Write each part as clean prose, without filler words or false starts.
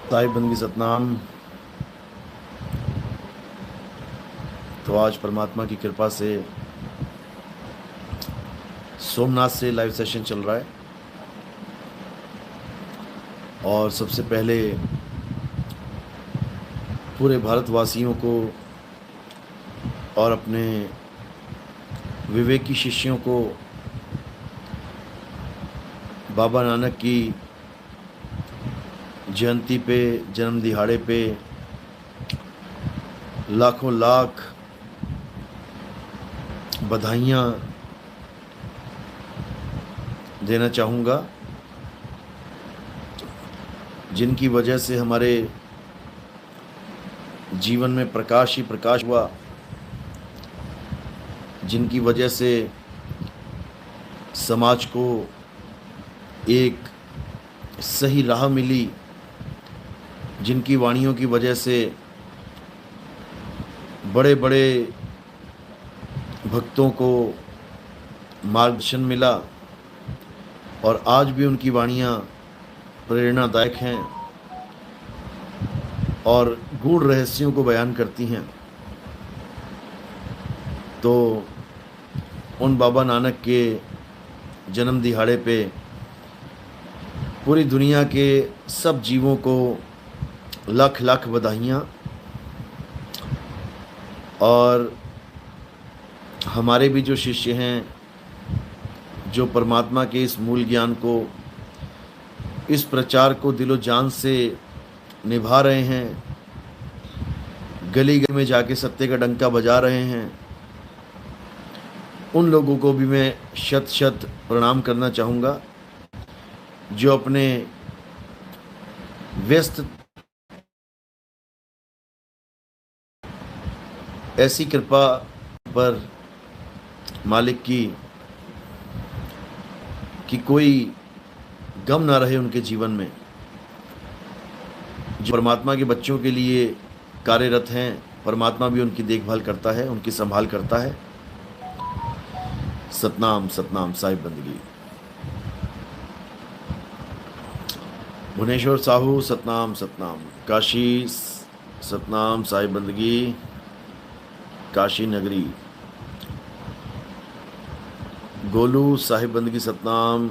साहिब बंदगी सतनाम। तो आज परमात्मा की कृपा से सोमनाथ से लाइव सेशन चल रहा है और सबसे पहले पूरे भारतवासियों को और अपने विवेकी शिष्यों को बाबा नानक की जयंती पे, जन्म दिहाड़े पे लाखों लाख बधाइयाँ देना चाहूँगा, जिनकी वजह से हमारे जीवन में प्रकाश ही प्रकाश हुआ, जिनकी वजह से समाज को एक सही राह मिली, जिनकी वाणियों की वजह से बड़े बड़े भक्तों को मार्गदर्शन मिला और आज भी उनकी वाणियाँ प्रेरणादायक हैं और गूढ़ रहस्यों को बयान करती हैं। तो उन बाबा नानक के जन्म दिहाड़े पे पूरी दुनिया के सब जीवों को लाख लाख बधाइयाँ। और हमारे भी जो शिष्य हैं, जो परमात्मा के इस मूल ज्ञान को, इस प्रचार को दिलो जान से निभा रहे हैं, गली गली में जाके सत्य का डंका बजा रहे हैं, उन लोगों को भी मैं शत शत प्रणाम करना चाहूँगा, जो अपने व्यस्त ऐसी कृपा पर मालिक की कि कोई गम ना रहे उनके जीवन में, जो परमात्मा के बच्चों के लिए कार्यरत हैं, परमात्मा भी उनकी देखभाल करता है, उनकी संभाल करता है। सतनाम सतनाम साहिब बंदगी। भुवनेश्वर साहू सतनाम सतनाम। काशी सतनाम साहिब बंदगी, काशी नगरी। गोलू साहिब बंदगी सतनाम।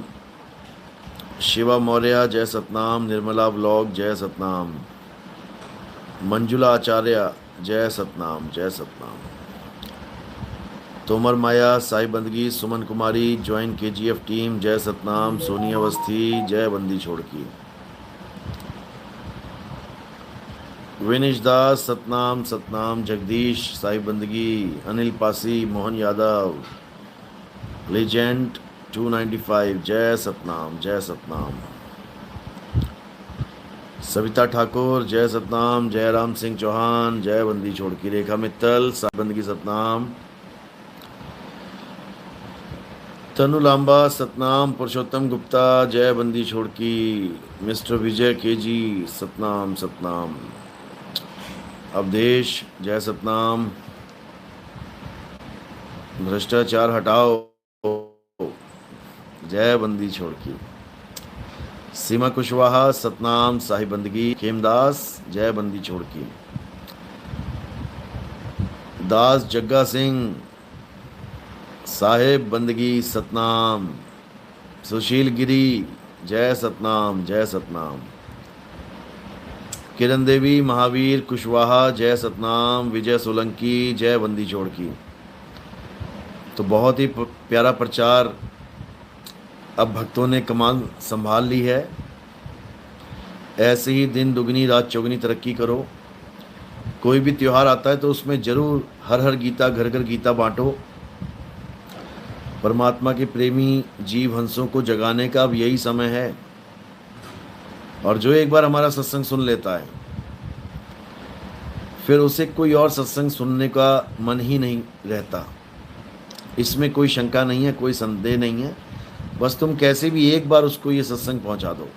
शिवा मौर्य जय सतनाम। निर्मला व्लॉग जय सतनाम। मंजुला आचार्य जय सतनाम जय सतनाम। तोमर माया साहिब बंदगी। सुमन कुमारी ज्वाइन KGF टीम जय सतनाम। सोनी अवस्थी जय बंदी छोड़ की। विनेश दास सतनाम सतनाम। जगदीश साहिब बंदगी। अनिल पासी, मोहन यादव, लेजेंड 295 जय सतनाम जय सतनाम। सविता ठाकुर जय सतनाम। जयराम सिंह चौहान जय बंदी छोड़ की। रेखा मित्तल साहिब बंदगी सतनाम। तनु लांबा सतनाम। पुरुषोत्तम गुप्ता जय बंदी छोड़ की। मिस्टर विजय KG सतनाम सतनाम। अवधेश जय सतनाम। भ्रष्टाचार हटाओ जय बंदी छोड़ की। सीमा कुशवाहा सतनाम साहिब बंदगी। खेमदास जय बंदी छोड़ की। दास जग्गा सिंह साहेब बंदगी सतनाम। सुशील गिरी जय सतनाम जय सतनाम। किरण देवी महावीर कुशवाहा जय सतनाम। विजय सोलंकी जय बंदी छोड़ की। तो बहुत ही प्यारा प्रचार अब भक्तों ने कमान संभाल ली है। ऐसे ही दिन दुगनी रात चौगनी तरक्की करो। कोई भी त्यौहार आता है तो उसमें जरूर हर हर गीता, घर घर गीता बांटो। परमात्मा के प्रेमी जीव हंसों को जगाने का अब यही समय है। और जो एक बार हमारा सत्संग सुन लेता है, फिर उसे कोई और सत्संग सुनने का मन ही नहीं रहता। इसमें कोई शंका नहीं है, कोई संदेह नहीं है। बस तुम कैसे भी एक बार उसको ये सत्संग पहुंचा दो।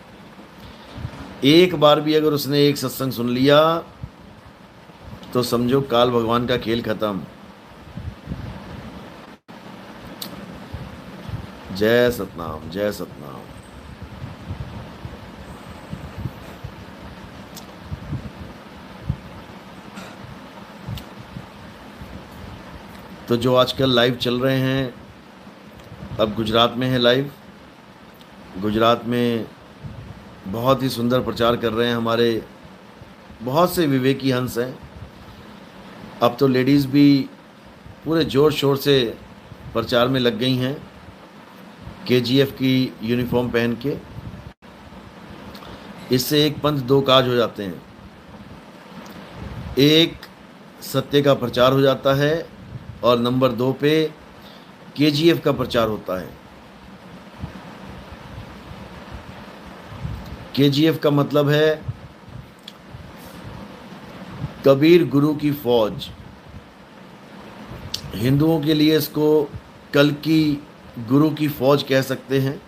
एक बार भी अगर उसने एक सत्संग सुन लिया तो समझो काल भगवान का खेल खत्म। जय सतनाम जय सतनाम। तो जो आजकल लाइव चल रहे हैं, अब गुजरात में है लाइव। गुजरात में बहुत ही सुंदर प्रचार कर रहे हैं हमारे बहुत से विवेकी हंस हैं। अब तो लेडीज़ भी पूरे ज़ोर शोर से प्रचार में लग गई हैं, केजीएफ की यूनिफॉर्म पहन के। इससे एक पंथ दो काज हो जाते हैं। एक, सत्य का प्रचार हो जाता है, और नंबर 2 पे केजीएफ का प्रचार होता है। केजीएफ का मतलब है कबीर गुरु की फौज। हिंदुओं के लिए इसको कल्कि गुरु की फौज कह सकते हैं।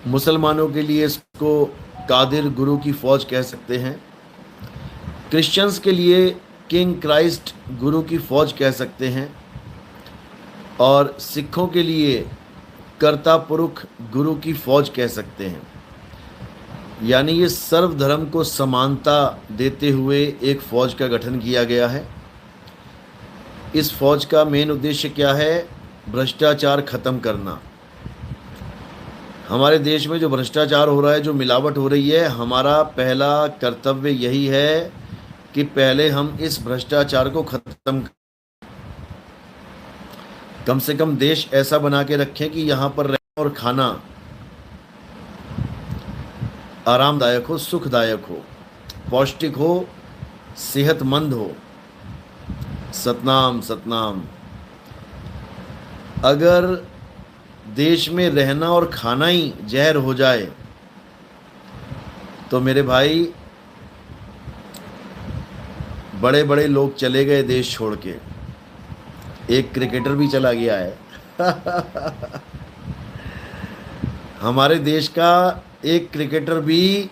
मुसलमानों के लिए इसको कादिर गुरु की फौज कह सकते हैं। क्रिश्चियंस के लिए किंग क्राइस्ट गुरु की फौज कह सकते हैं। और सिखों के लिए कर्ता पुरुष गुरु की फौज कह सकते हैं। यानी ये सर्वधर्म को समानता देते हुए एक फौज का गठन किया गया है। इस फौज का मेन उद्देश्य क्या है? भ्रष्टाचार खत्म करना। हमारे देश में जो भ्रष्टाचार हो रहा है, जो मिलावट हो रही है, हमारा पहला कर्तव्य यही है कि पहले हम इस भ्रष्टाचार को खत्म, कम से कम देश ऐसा बना के रखें कि यहाँ पर रहना और खाना आरामदायक हो, सुखदायक हो, पौष्टिक हो, सेहतमंद हो। सतनाम सतनाम। अगर देश में रहना और खाना ही जहर हो जाए तो मेरे भाई, बड़े बड़े लोग चले गए देश छोड़ के। एक क्रिकेटर भी चला गया है। हमारे देश का एक क्रिकेटर भी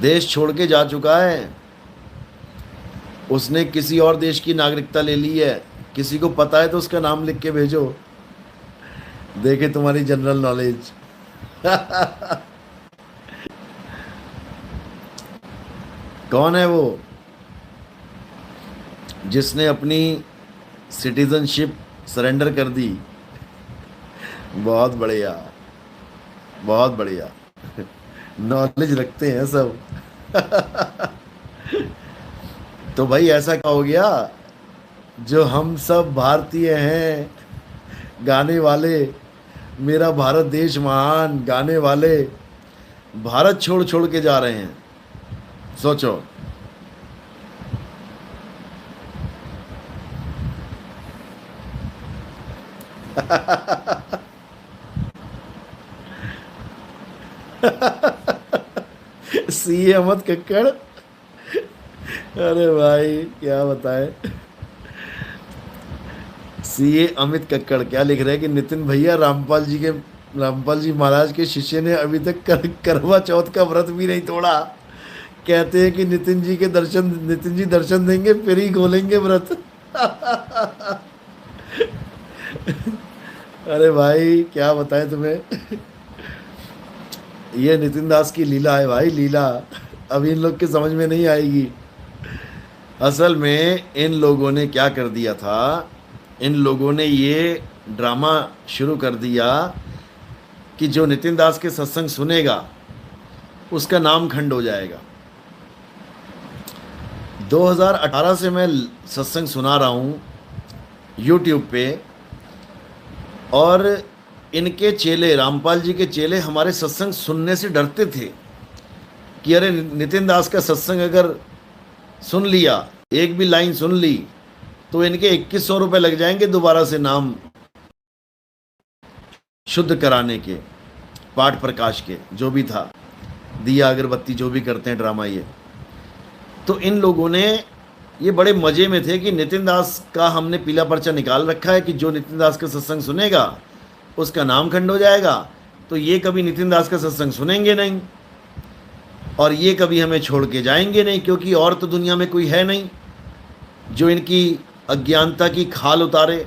देश छोड़ के जा चुका है। उसने किसी और देश की नागरिकता ले ली है। किसी को पता है तो उसका नाम लिख के भेजो, देखे तुम्हारी जनरल नॉलेज। कौन है वो जिसने अपनी सिटीजनशिप सरेंडर कर दी? बहुत बढ़िया, बहुत बढ़िया। नॉलेज रखते हैं सब। तो भाई ऐसा क्या हो गया? जो हम सब भारतीय हैं, गाने वाले, मेरा भारत देश महान गाने वाले, भारत छोड़ छोड़ के जा रहे हैं। सोचो। सीए अहमद कक्कड़, अरे भाई क्या बताए। सीए अमित कक्कड़ क्या लिख रहे हैं कि नितिन भैया, रामपाल जी महाराज के शिष्य ने अभी तक करवा चौथ का व्रत भी नहीं तोड़ा। कहते हैं कि नितिन जी दर्शन देंगे फिर ही खोलेंगे व्रत। अरे भाई क्या बताएं तुम्हें। ये नितिन दास की लीला है भाई, लीला। अभी इन लोग के समझ में नहीं आएगी। असल में इन लोगों ने क्या कर दिया था, इन लोगों ने ये ड्रामा शुरू कर दिया कि जो नितिन दास के सत्संग सुनेगा उसका नाम खंड हो जाएगा। 2018 से मैं सत्संग सुना रहा हूँ YouTube पे, और इनके चेले, रामपाल जी के चेले, हमारे सत्संग सुनने से डरते थे कि अरे नितिन दास का सत्संग अगर सुन लिया, एक भी लाइन सुन ली, तो इनके 2100 रुपये लग जाएंगे दोबारा से नाम शुद्ध कराने के, पाठ प्रकाश के, जो भी था, दिया अगरबत्ती जो भी करते हैं ड्रामा ये। तो इन लोगों ने, ये बड़े मज़े में थे कि नितिन दास का हमने पीला पर्चा निकाल रखा है कि जो नितिन दास का सत्संग सुनेगा उसका नाम खंड हो जाएगा। तो ये कभी नितिन दास का सत्संग सुनेंगे नहीं और ये कभी हमें छोड़ के जाएंगे नहीं, क्योंकि और तो दुनिया में कोई है नहीं जो इनकी अज्ञानता की खाल उतारे।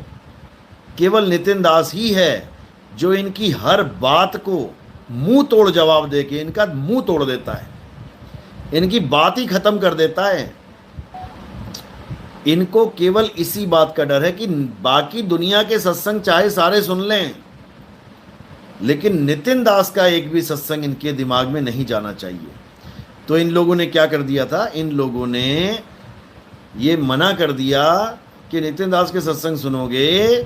केवल नितिन दास ही है जो इनकी हर बात को मुंह तोड़ जवाब दे के इनका मुंह तोड़ देता है, इनकी बात ही खत्म कर देता है। इनको केवल इसी बात का डर है कि बाकी दुनिया के सत्संग चाहे सारे सुन लें, लेकिन नितिन दास का एक भी सत्संग इनके दिमाग में नहीं जाना चाहिए। तो इन लोगों ने क्या कर दिया था, इन लोगों ने ये मना कर दिया कि नितिन दास के सत्संग सुनोगे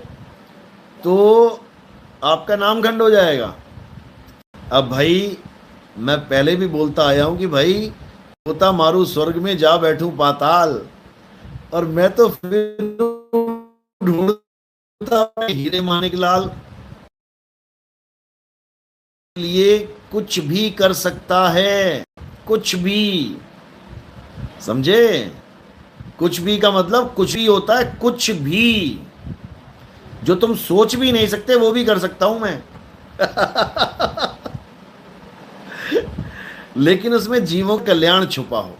तो आपका नाम खंड हो जाएगा। अब भाई मैं पहले भी बोलता आया हूं कि भाई तोता मारू स्वर्ग में जा बैठूं पाताल, और मैं तो फिर ढूंढता हीरे मानिक लाल लिए कुछ भी कर सकता है, कुछ भी, समझे? कुछ भी का मतलब कुछ भी होता है, कुछ भी जो तुम सोच भी नहीं सकते वो भी कर सकता हूं मैं। लेकिन उसमें जीवों का कल्याण छुपा हो।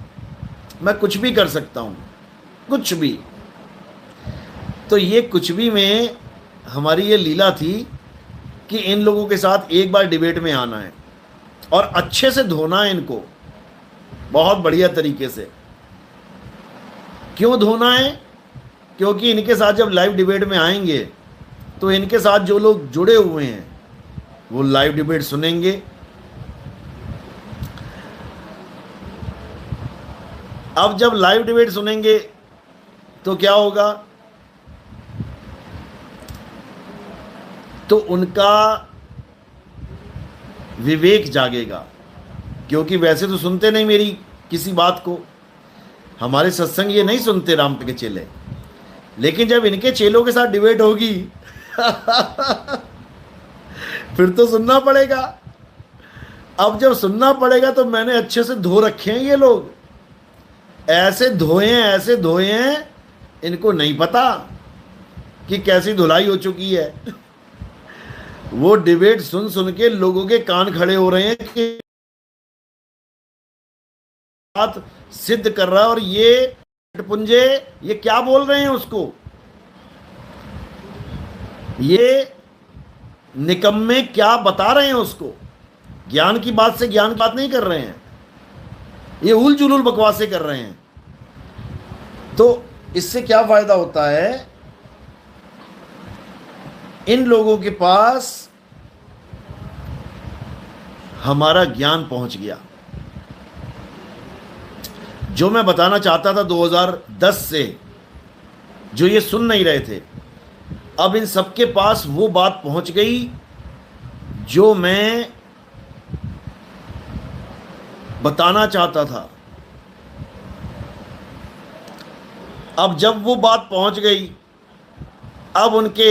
मैं कुछ भी कर सकता हूं, कुछ भी। तो ये कुछ भी में हमारी ये लीला थी कि इन लोगों के साथ एक बार डिबेट में आना है और अच्छे से धोना है इनको, बहुत बढ़िया तरीके से। क्यों धोना है? क्योंकि इनके साथ जब लाइव डिबेट में आएंगे तो इनके साथ जो लोग जुड़े हुए हैं वो लाइव डिबेट सुनेंगे। अब जब लाइव डिबेट सुनेंगे तो क्या होगा, तो उनका विवेक जागेगा, क्योंकि वैसे तो सुनते नहीं मेरी किसी बात को, हमारे सत्संग ये नहीं सुनते राम के चेले। लेकिन जब इनके चेलों के साथ डिबेट होगी फिर तो सुनना पड़ेगा। अब जब सुनना पड़ेगा तो मैंने अच्छे से धो रखे हैं ये लोग, ऐसे धोए हैं, ऐसे धोए हैं, इनको नहीं पता कि कैसी धुलाई हो चुकी है। वो डिबेट सुन सुन के लोगों के कान खड़े हो रहे हैं कि बात सिद्ध कर रहा है, और ये पुंजे ये क्या बोल रहे हैं उसको, ये निकम्मे क्या बता रहे हैं उसको। ज्ञान की बात से ज्ञान की बात नहीं कर रहे हैं, ये उल जुलूल बकवासें कर रहे हैं। तो इससे क्या फायदा होता है, इन लोगों के पास हमारा ज्ञान पहुंच गया। जो मैं बताना चाहता था 2010 से, जो ये सुन नहीं रहे थे, अब इन सबके पास वो बात पहुंच गई जो मैं बताना चाहता था। अब जब वो बात पहुंच गई, अब उनके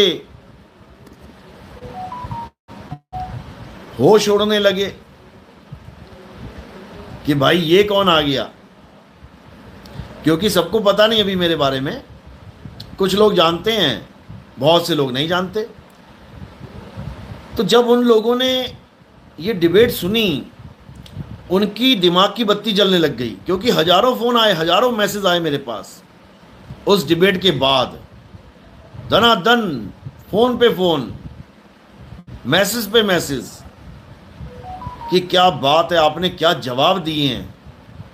होश उड़ने लगे कि भाई ये कौन आ गया, क्योंकि सबको पता नहीं अभी मेरे बारे में। कुछ लोग जानते हैं, बहुत से लोग नहीं जानते। तो जब उन लोगों ने ये डिबेट सुनी, उनकी दिमाग की बत्ती जलने लग गई, क्योंकि हजारों फ़ोन आए, हजारों मैसेज आए मेरे पास उस डिबेट के बाद। दनादन फ़ोन पे फ़ोन, मैसेज पे मैसेज, कि क्या बात है, आपने क्या जवाब दिए हैं।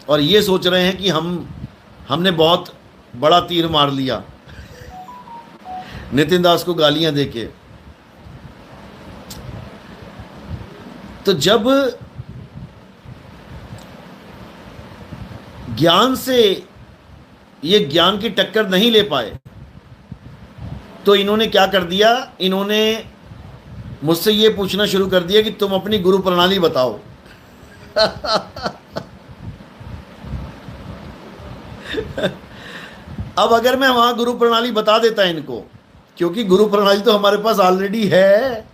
और ये सोच रहे हैं कि हमने बहुत बड़ा तीर मार लिया नितिन दास को गालियां देके। तो जब ज्ञान से ये ज्ञान की टक्कर नहीं ले पाए, तो इन्होंने क्या कर दिया, इन्होंने मुझसे ये पूछना शुरू कर दिया कि तुम अपनी गुरु प्रणाली बताओ। अब अगर मैं वहां गुरु प्रणाली बता देता इनको, क्योंकि गुरु प्रणाली तो हमारे पास ऑलरेडी है।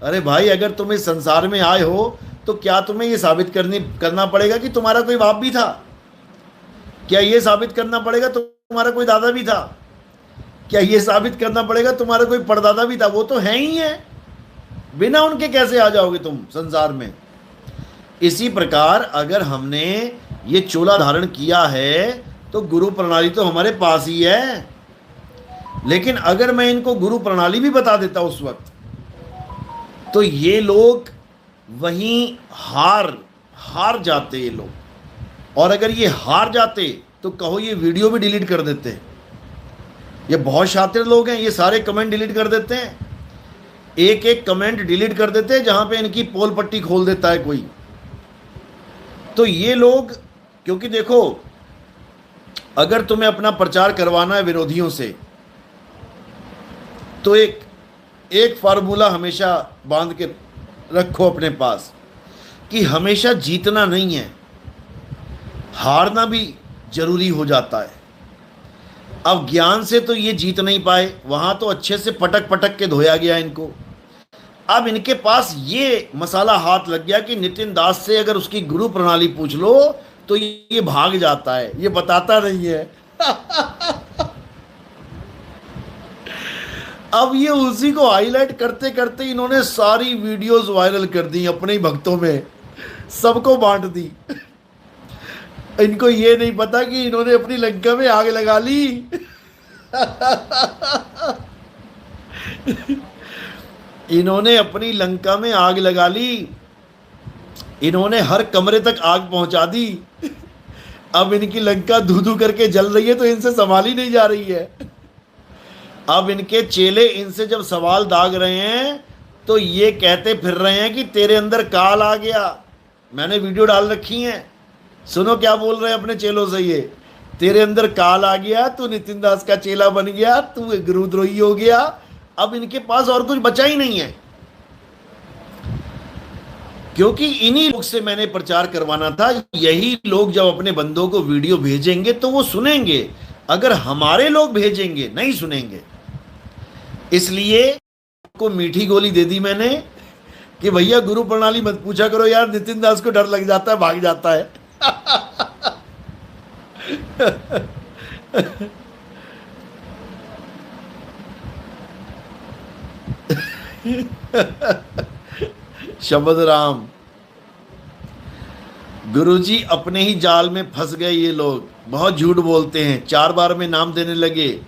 अरे भाई, अगर तुम इस संसार में आए हो तो क्या तुम्हें ये साबित करना पड़ेगा कि तुम्हारा कोई बाप भी था? क्या ये साबित करना पड़ेगा तुम्हारा कोई दादा भी था? क्या ये साबित करना पड़ेगा तुम्हारा कोई परदादा भी था? वो तो है ही है, बिना उनके कैसे आ जाओगे तुम संसार में? इसी प्रकार अगर हमने ये चोला धारण किया है तो गुरु प्रणाली तो हमारे पास ही है। लेकिन अगर मैं इनको गुरु प्रणाली भी बता देता उस वक्त, तो ये लोग वहीं हार जाते ये लोग। और अगर ये हार जाते तो कहो ये वीडियो भी डिलीट कर देते, ये बहुत शातिर लोग हैं, ये सारे कमेंट डिलीट कर देते हैं, एक एक कमेंट डिलीट कर देते हैं जहां पे इनकी पोल पट्टी खोल देता है कोई। तो ये लोग, क्योंकि देखो, अगर तुम्हें अपना प्रचार करवाना है विरोधियों से, तो एक फार्मूला हमेशा बांध के रखो अपने पास कि हमेशा जीतना नहीं है, हारना भी जरूरी हो जाता है। अब ज्ञान से तो ये जीत नहीं पाए, वहां तो अच्छे से पटक पटक के धोया गया इनको। अब इनके पास ये मसाला हाथ लग गया कि नितिन दास से अगर उसकी गुरु प्रणाली पूछ लो तो ये भाग जाता है, ये बताता नहीं है। अब ये उसी को हाईलाइट करते करते इन्होंने सारी वीडियोस वायरल कर दी, अपने ही भक्तों में सबको बांट दी। इनको ये नहीं पता कि इन्होंने अपनी लंका में आग लगा ली। इन्होंने अपनी लंका में आग लगा ली, इन्होंने हर कमरे तक आग पहुंचा दी। अब इनकी लंका धू धू करके जल रही है तो इनसे संभाली नहीं जा रही है। अब इनके चेले इनसे जब सवाल दाग रहे हैं तो ये कहते फिर रहे हैं कि तेरे अंदर काल आ गया। मैंने वीडियो डाल रखी है, सुनो क्या बोल रहे हैं अपने चेलों से। ये तेरे अंदर काल आ गया, तू नितिन दास का चेला बन गया, तू गुरुद्रोही हो गया। अब इनके पास और कुछ बचा ही नहीं है, क्योंकि इन्हीं लोग से मैंने प्रचार करवाना था। यही लोग जब अपने बंदों को वीडियो भेजेंगे तो वो सुनेंगे, अगर हमारे लोग भेजेंगे नहीं सुनेंगे। इसलिए को मीठी गोली दे दी मैंने कि भैया गुरु प्रणाली मत पूछा करो यार, नितिन दास को डर लग जाता है, भाग जाता है। शब्द राम। गुरुजी अपने ही जाल में फंस गए ये लोग, बहुत झूठ बोलते हैं, 4 बार में नाम देने लगे,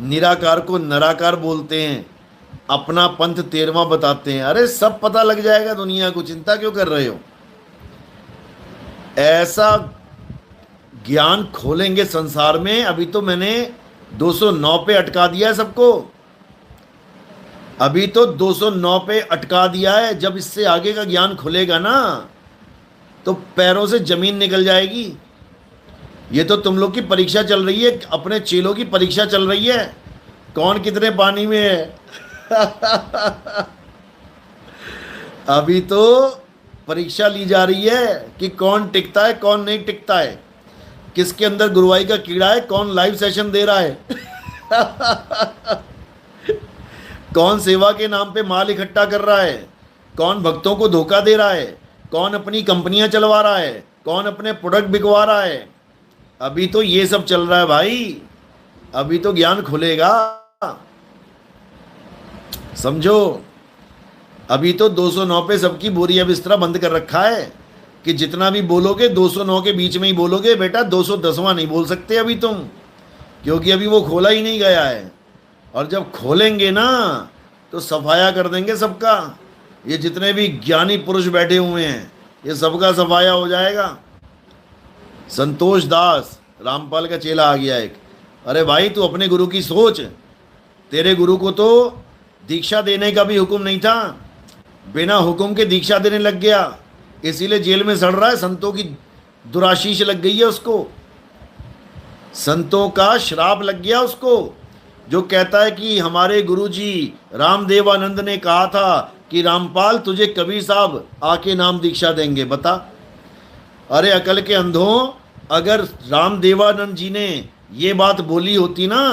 निराकार को नराकार बोलते हैं, अपना पंथ 13वां बताते हैं। अरे सब पता लग जाएगा दुनिया को, चिंता क्यों कर रहे हो। ऐसा ज्ञान खोलेंगे संसार में। अभी तो मैंने 209 पे अटका दिया है सबको, अभी तो 209 पे अटका दिया है। जब इससे आगे का ज्ञान खुलेगा ना तो पैरों से जमीन निकल जाएगी। ये तो तुम लोग की परीक्षा चल रही है, अपने चेलों की परीक्षा चल रही है, कौन कितने पानी में है। अभी तो परीक्षा ली जा रही है कि कौन टिकता है कौन नहीं टिकता है, किसके अंदर गुरुवाई का कीड़ा है, कौन लाइव सेशन दे रहा है। कौन सेवा के नाम पे माल इकट्ठा कर रहा है, कौन भक्तों को धोखा दे रहा है, कौन अपनी कंपनियां चलवा रहा है, कौन अपने प्रोडक्ट बिकवा रहा है। अभी तो ये सब चल रहा है भाई, अभी तो ज्ञान खुलेगा, समझो। अभी तो 209 पे सबकी बोरिया बिस्तरा बंद कर रखा है कि जितना भी बोलोगे 209 के बीच में ही बोलोगे बेटा, 210वां नहीं बोल सकते अभी तुम, क्योंकि अभी वो खोला ही नहीं गया है। और जब खोलेंगे ना तो सफाया कर देंगे सबका। ये जितने भी ज्ञानी पुरुष बैठे हुए हैं ये सबका सफाया हो जाएगा। संतोष दास रामपाल का चेला आ गया एक। अरे भाई तू अपने गुरु की सोच, तेरे गुरु को तो दीक्षा देने का भी हुक्म नहीं था, बिना हुक्म के दीक्षा देने लग गया, इसीलिए जेल में सड़ रहा है। संतों की दुराशीष लग गई है उसको, संतों का श्राप लग गया उसको, जो कहता है कि हमारे गुरुजी रामदेवानंद ने कहा था कि रामपाल तुझे कबीर साहब आके नाम दीक्षा देंगे। बता, अरे अकल के अंधों, अगर रामदेवानंद जी ने ये बात बोली होती ना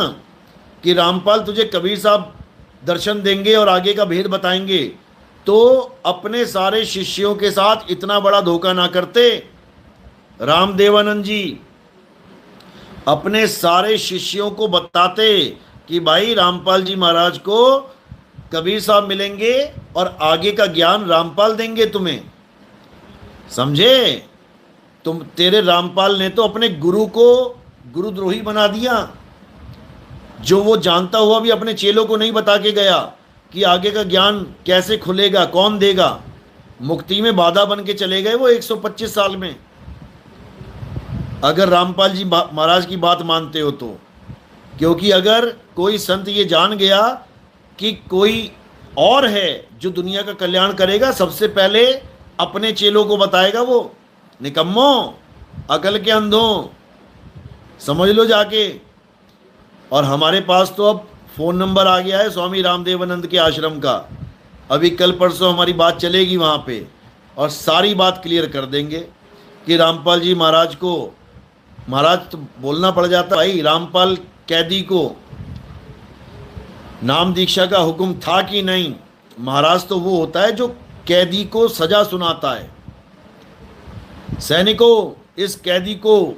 कि रामपाल तुझे कबीर साहब दर्शन देंगे और आगे का भेद बताएंगे, तो अपने सारे शिष्यों के साथ इतना बड़ा धोखा ना करते। रामदेवानंद जी अपने सारे शिष्यों को बताते कि भाई रामपाल जी महाराज को कबीर साहब मिलेंगे और आगे का ज्ञान रामपाल देंगे तुम्हें, समझे। तुम, तेरे रामपाल ने तो अपने गुरु को गुरुद्रोही बना दिया, जो वो जानता हुआ भी अपने चेलों को नहीं बता के गया कि आगे का ज्ञान कैसे खुलेगा, कौन देगा। मुक्ति में बाधा बन के चले गए वो 125 साल में। अगर रामपाल जी महाराज की बात मानते हो तो क्योंकि अगर कोई संत ये जान गया कि कोई और है जो दुनिया का कल्याण करेगा, सबसे पहले अपने चेलों को बताएगा वो। निकम्मो, अकल के अंधों, समझ लो जाके। और हमारे पास तो अब फ़ोन नंबर आ गया है स्वामी रामदेवानंद के आश्रम का। अभी कल परसों हमारी बात चलेगी वहाँ पे और सारी बात क्लियर कर देंगे कि रामपाल जी महाराज को, महाराज तो बोलना पड़ जाता भाई, रामपाल कैदी को नाम दीक्षा का हुक्म था कि नहीं। महाराज तो वो होता है जो कैदी को सजा सुनाता है। सैनिकों, इस कैदी को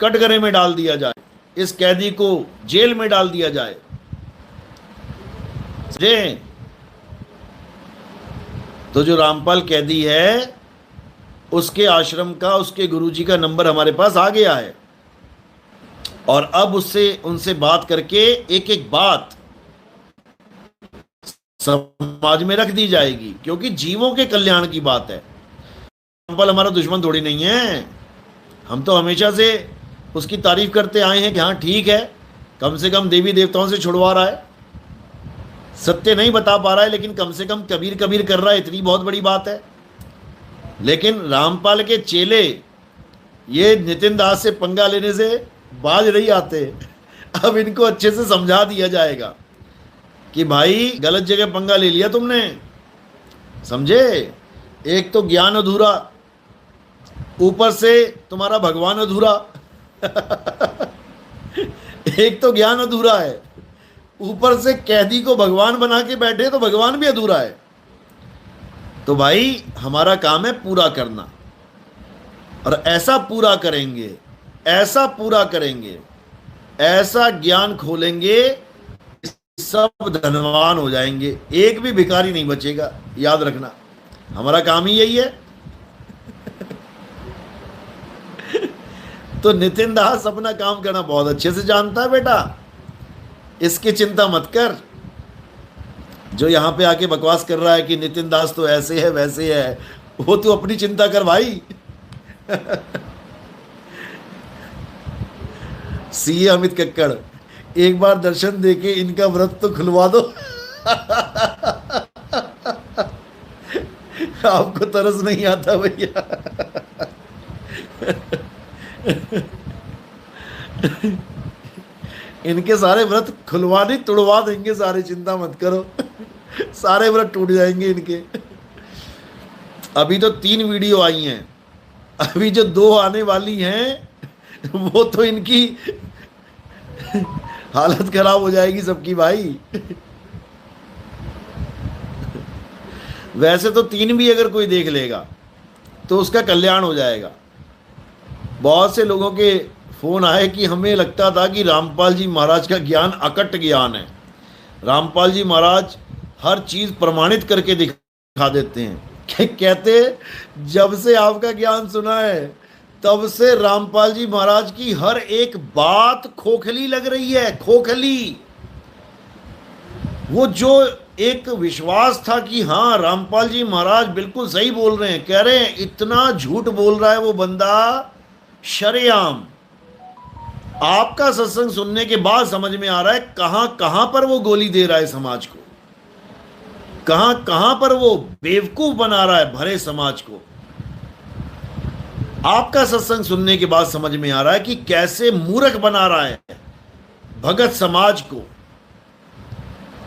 कटघरे में डाल दिया जाए, इस कैदी को जेल में डाल दिया जाए। तो जो रामपाल कैदी है उसके आश्रम का, उसके गुरुजी का नंबर हमारे पास आ गया है और अब उससे उनसे बात करके एक एक बात समाज में रख दी जाएगी, क्योंकि जीवों के कल्याण की बात है। रामपाल हमारा दुश्मन थोड़ी नहीं है। हम तो हमेशा से उसकी तारीफ करते आए हैं कि हाँ ठीक है, कम से कम देवी देवताओं से छुड़वा रहा है। सत्य नहीं बता पा रहा है लेकिन कम से कम कबीर कबीर कर रहा है, इतनी बहुत बड़ी बात है। लेकिन रामपाल के चेले ये नितिन दास से पंगा लेने से बाज नहीं आते। अब इनको अच्छे से समझा दिया जाएगा कि भाई गलत जगह पंगा ले लिया तुमने, समझे। एक तो ज्ञान अधूरा, ऊपर से तुम्हारा भगवान अधूरा। एक तो ज्ञान अधूरा है, ऊपर से कैदी को भगवान बना के बैठे तो भगवान भी अधूरा है। तो भाई हमारा काम है पूरा करना, और ऐसा पूरा करेंगे, ऐसा पूरा करेंगे, ऐसा ज्ञान खोलेंगे, सब धनवान हो जाएंगे, एक भी भिखारी नहीं बचेगा। याद रखना, हमारा काम ही यही है। तो नितिन दास अपना काम करना बहुत अच्छे से जानता है बेटा, इसकी चिंता मत कर। जो यहाँ पे आके बकवास कर रहा है कि नितिन दास तो ऐसे है वैसे है, वो तू अपनी चिंता कर भाई। सीए अमित कक्कड़, एक बार दर्शन देके इनका व्रत तो खुलवा दो। आपको तरस नहीं आता भैया। इनके सारे व्रत खुलवा नहीं, तुड़वा देंगे सारे, चिंता मत करो। सारे व्रत टूट जाएंगे इनके। अभी तो 3 वीडियो आई हैं, अभी जो 2 आने वाली हैं वो तो इनकी हालत खराब हो जाएगी सबकी भाई। वैसे तो 3 भी अगर कोई देख लेगा तो उसका कल्याण हो जाएगा। बहुत से लोगों के फोन आए कि हमें लगता था कि रामपाल जी महाराज का ज्ञान अकट ज्ञान है, रामपाल जी महाराज हर चीज प्रमाणित करके दिखा देते हैं। कहते जब से आपका ज्ञान सुना है तब से रामपाल जी महाराज की हर एक बात खोखली लग रही है, खोखली। वो जो एक विश्वास था कि हाँ रामपाल जी महाराज बिल्कुल सही बोल रहे हैं, कह रहे हैं इतना झूठ बोल रहा है वो बंदा शरेआम। आपका सत्संग सुनने के बाद समझ में आ रहा है कहां कहां पर वो गोली दे रहा है समाज को, कहां कहां पर वो बेवकूफ बना रहा है भरे समाज को। आपका सत्संग सुनने के बाद समझ में आ रहा है कि कैसे मूर्ख बना रहा है भगत समाज को।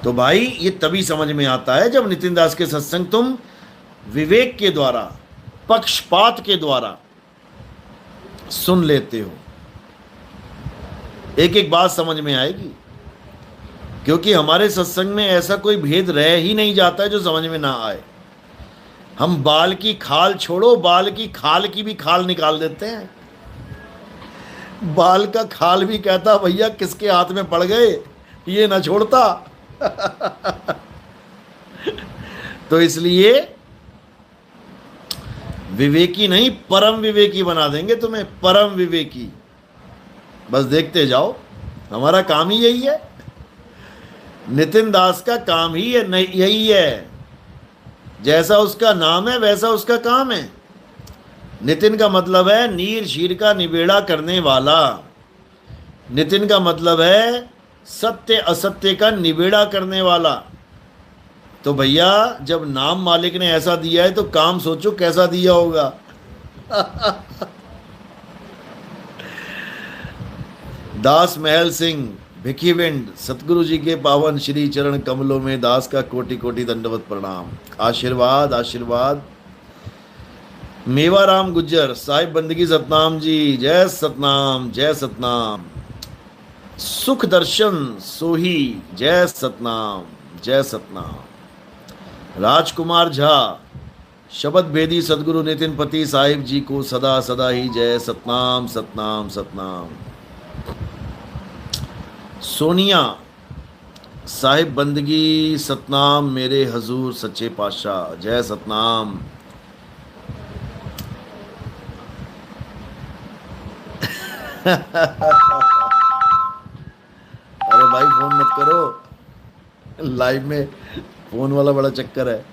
तो भाई ये तभी समझ में आता है जब नितिन दास के सत्संग तुम विवेक के द्वारा, पक्षपात के द्वारा सुन लेते हो। एक एक बात समझ में आएगी, क्योंकि हमारे सत्संग में ऐसा कोई भेद रह ही नहीं जाता है जो समझ में ना आए। हम बाल की खाल छोड़ो, बाल की खाल की भी खाल निकाल देते हैं। बाल का खाल भी कहता भैया किसके हाथ में पड़ गए, ये ना छोड़ता। तो इसलिए विवेकी नहीं परम विवेकी बना देंगे तुम्हें, परम विवेकी। बस देखते जाओ, हमारा काम ही यही है। नितिन दास का काम ही है, नहीं यही है। जैसा उसका नाम है वैसा उसका काम है। नितिन का मतलब है नीर शीर का निबेड़ा करने वाला। नितिन का मतलब है सत्य असत्य का निबेड़ा करने वाला। तो भैया जब नाम मालिक ने ऐसा दिया है तो काम सोचो कैसा दिया होगा। दास महल सिंह भिखीविंड, सतगुरु जी के पावन श्री चरण कमलों में दास का कोटि कोटि दंडवत प्रणाम। आशीर्वाद आशीर्वाद। मेवाराम गुज्जर, साहिब बंदगी सतनाम जी, जय सतनाम जय सतनाम। सुख दर्शन सोही, जय सतनाम जय सतनाम। राजकुमार झा, शब्द भेदी सदगुरु नितिन पति साहिब जी को सदा सदा ही जय सतनाम सतनाम सतनाम। सोनिया, साहिब बंदगी सतनाम मेरे हजूर सच्चे पातशाह, जय सतनाम। अरे भाई फोन मत करो, लाइव में फोन वाला बड़ा चक्कर है।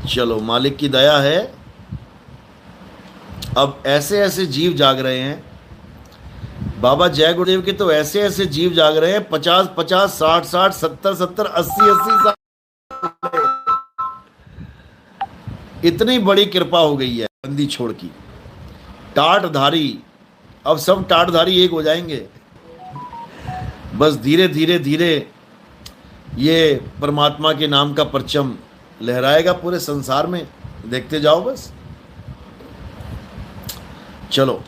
चलो, मालिक की दया है। अब ऐसे ऐसे जीव जाग रहे हैं बाबा जय गुरुदेव के, तो ऐसे ऐसे जीव जाग रहे हैं 50-50, 60-60, 70-70, 80-80 साल। इतनी बड़ी कृपा हो गई है बंदी छोड़ की। टाटधारी, अब सब टाटधारी एक हो जाएंगे। बस धीरे धीरे धीरे ये परमात्मा के नाम का परचम लहराएगा पूरे संसार में, देखते जाओ बस। चलो,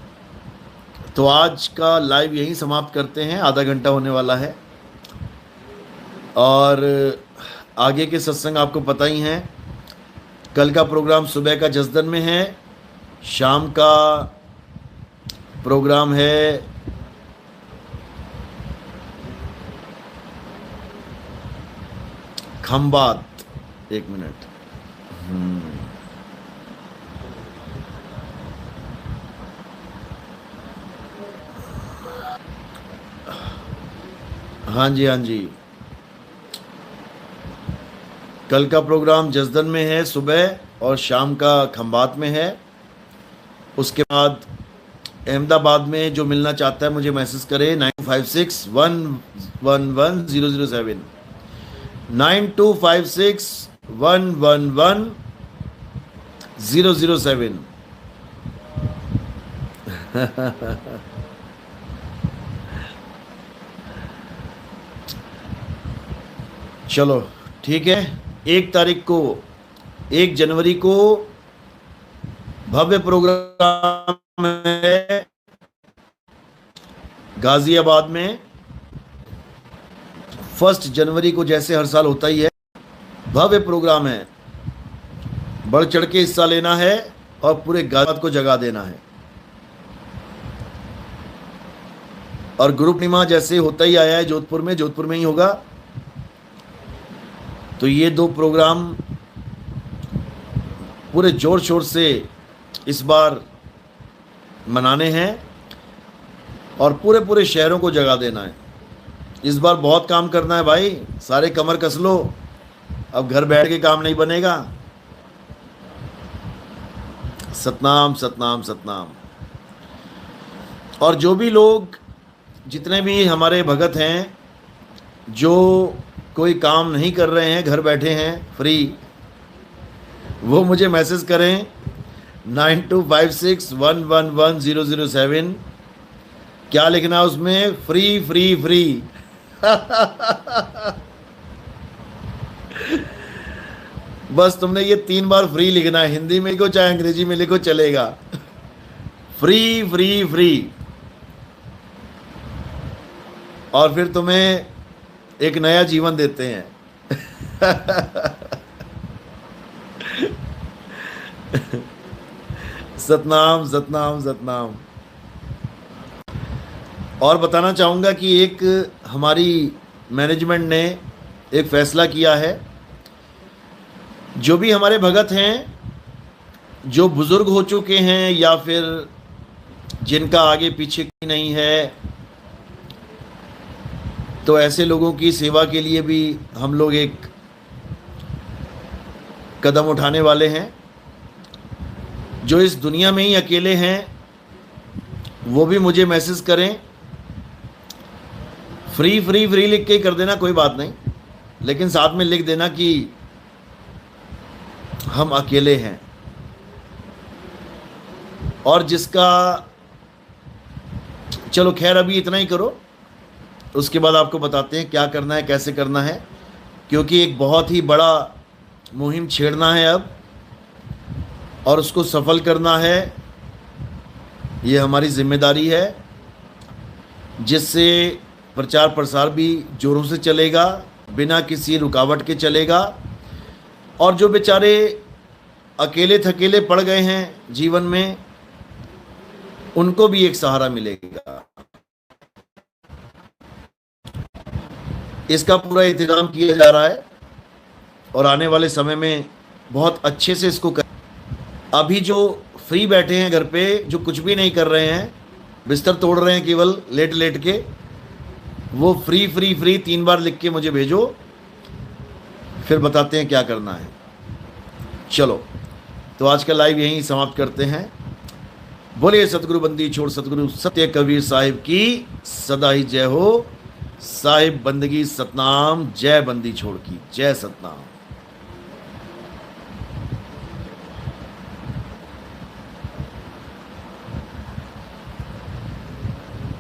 तो आज का लाइव यहीं समाप्त करते हैं, आधा घंटा होने वाला है। और आगे के सत्संग आपको पता ही हैं। कल का प्रोग्राम सुबह का जसदन में है, शाम का प्रोग्राम है खंबात। एक मिनट, हाँ जी हाँ जी, कल का प्रोग्राम जसदन में है सुबह, और शाम का खंबात में है। उसके बाद अहमदाबाद में जो मिलना चाहता है मुझे मैसेज करे 9256111007, 9256111007। चलो ठीक है। 1 जनवरी को भव्य प्रोग्राम है गाजियाबाद में। 1 जनवरी को जैसे हर साल होता ही है, भव्य प्रोग्राम है। बढ़ चढ़ के हिस्सा लेना है और पूरे गाजियाबाद को जगा देना है। और गुरु पूर्णिमा जैसे होता ही आया है जोधपुर में ही होगा। तो ये 2 प्रोग्राम पूरे जोर शोर से इस बार मनाने हैं और पूरे शहरों को जगा देना है। इस बार बहुत काम करना है भाई, सारे कमर कस लो, अब घर बैठ के काम नहीं बनेगा। सतनाम सतनाम सतनाम। और जो भी लोग, जितने भी हमारे भगत हैं जो कोई काम नहीं कर रहे हैं, घर बैठे हैं फ्री, वो मुझे मैसेज करें 9256111007। क्या लिखना है उसमें? Free free free. बस तुमने ये 3 बार फ्री लिखना है, हिंदी में लिखो चाहे अंग्रेजी में लिखो चलेगा। Free free free. और फिर तुम्हें एक नया जीवन देते हैं। सतनाम सतनाम सतनाम। और बताना चाहूँगा कि एक हमारी मैनेजमेंट ने एक फैसला किया है, जो भी हमारे भगत हैं जो बुज़ुर्ग हो चुके हैं या फिर जिनका आगे पीछे नहीं है, तो ऐसे लोगों की सेवा के लिए भी हम लोग एक कदम उठाने वाले हैं। जो इस दुनिया में ही अकेले हैं, वो भी मुझे मैसेज करें। फ्री फ्री फ्री लिख के ही कर देना, कोई बात नहीं, लेकिन साथ में लिख देना कि हम अकेले हैं। और जिसका, चलो खैर अभी इतना ही करो, उसके बाद आपको बताते हैं क्या करना है, कैसे करना है, क्योंकि एक बहुत ही बड़ा मुहिम छेड़ना है अब और उसको सफल करना है। ये हमारी जिम्मेदारी है, जिससे प्रचार प्रसार भी जोरों से चलेगा, बिना किसी रुकावट के चलेगा। और जो बेचारे अकेले थकेले पड़ गए हैं जीवन में, उनको भी एक सहारा मिलेगा। इसका पूरा इंतजाम किया जा रहा है और आने वाले समय में बहुत अच्छे से इसको कर। अभी जो फ्री बैठे हैं घर पे, जो कुछ भी नहीं कर रहे हैं, बिस्तर तोड़ रहे हैं केवल लेट लेट के, वो फ्री फ्री फ्री 3 बार लिख के मुझे भेजो, फिर बताते हैं क्या करना है। चलो, तो आज का लाइव यहीं समाप्त करते हैं। बोलिए सतगुरु बंदी छोड़ सतगुरु सत्य कबीर साहिब की सदा ही जय हो। साहिब बंदगी सतनाम, जय बंदी छोड़ की जय सतनाम।